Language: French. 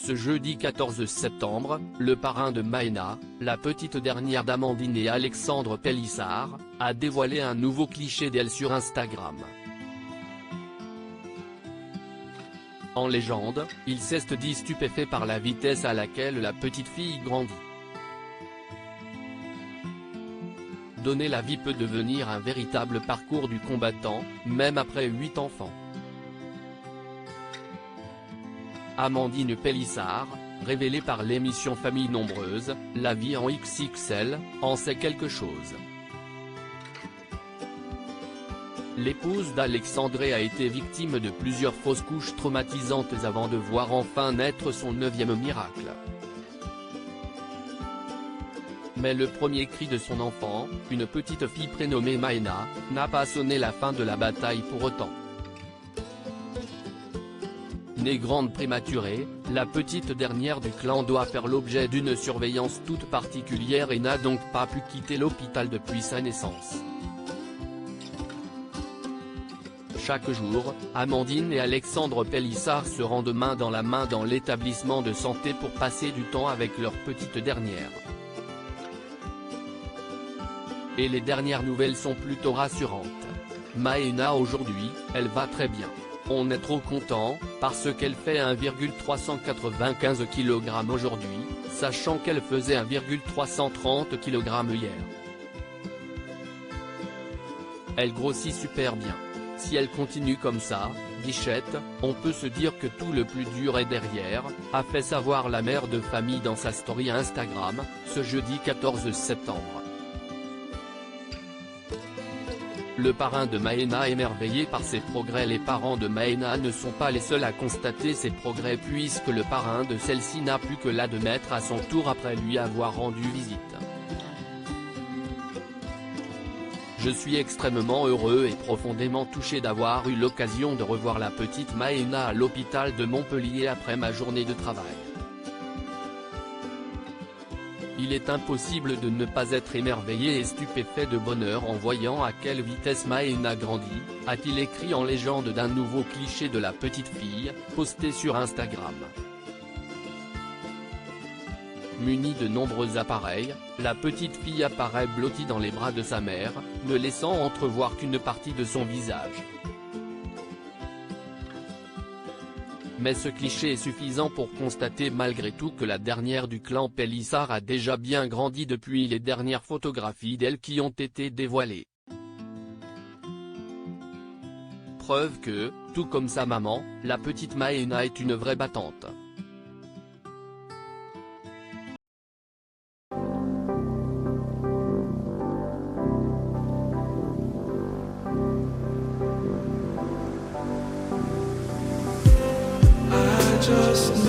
Ce jeudi 14 septembre, le parrain de Maëna, la petite dernière d'Amandine et Alexandre Pélissard, a dévoilé un nouveau cliché d'elle sur Instagram. En légende, il s'est dit stupéfait par la vitesse à laquelle la petite fille grandit. Donner la vie peut devenir un véritable parcours du combattant, même après 8 enfants. Amandine Pélissard, révélée par l'émission Famille Nombreuse, La vie en XXL, en sait quelque chose. L'épouse d'Alexandre a été victime de plusieurs fausses couches traumatisantes avant de voir enfin naître son 9e miracle. Mais le premier cri de son enfant, une petite fille prénommée Maëna, n'a pas sonné la fin de la bataille pour autant. Née grande prématurée, la petite dernière du clan doit faire l'objet d'une surveillance toute particulière et n'a donc pas pu quitter l'hôpital depuis sa naissance. Chaque jour, Amandine et Alexandre Pélissard se rendent main dans la main dans l'établissement de santé pour passer du temps avec leur petite dernière. Et les dernières nouvelles sont plutôt rassurantes. Maëna aujourd'hui, elle va très bien. On est trop content, parce qu'elle fait 1,395 kg aujourd'hui, sachant qu'elle faisait 1,330 kg hier. Elle grossit super bien. Si elle continue comme ça, bichette, on peut se dire que tout le plus dur est derrière, a fait savoir la mère de famille dans sa story Instagram, ce jeudi 14 septembre. Le parrain de Maëna émerveillé par ses progrès. Les parents de Maëna ne sont pas les seuls à constater ses progrès puisque le parrain de celle-ci n'a plus que l'admettre à son tour après lui avoir rendu visite. Je suis extrêmement heureux et profondément touché d'avoir eu l'occasion de revoir la petite Maëna à l'hôpital de Montpellier après ma journée de travail. Il est impossible de ne pas être émerveillé et stupéfait de bonheur en voyant à quelle vitesse Maëna grandit, a-t-il écrit en légende d'un nouveau cliché de la petite fille, posté sur Instagram. Munie de nombreux appareils, la petite fille apparaît blottie dans les bras de sa mère, ne laissant entrevoir qu'une partie de son visage. Mais ce cliché est suffisant pour constater malgré tout que la dernière du clan Pélissard a déjà bien grandi depuis les dernières photographies d'elle qui ont été dévoilées. Preuve que, tout comme sa maman, la petite Maëna est une vraie battante. Just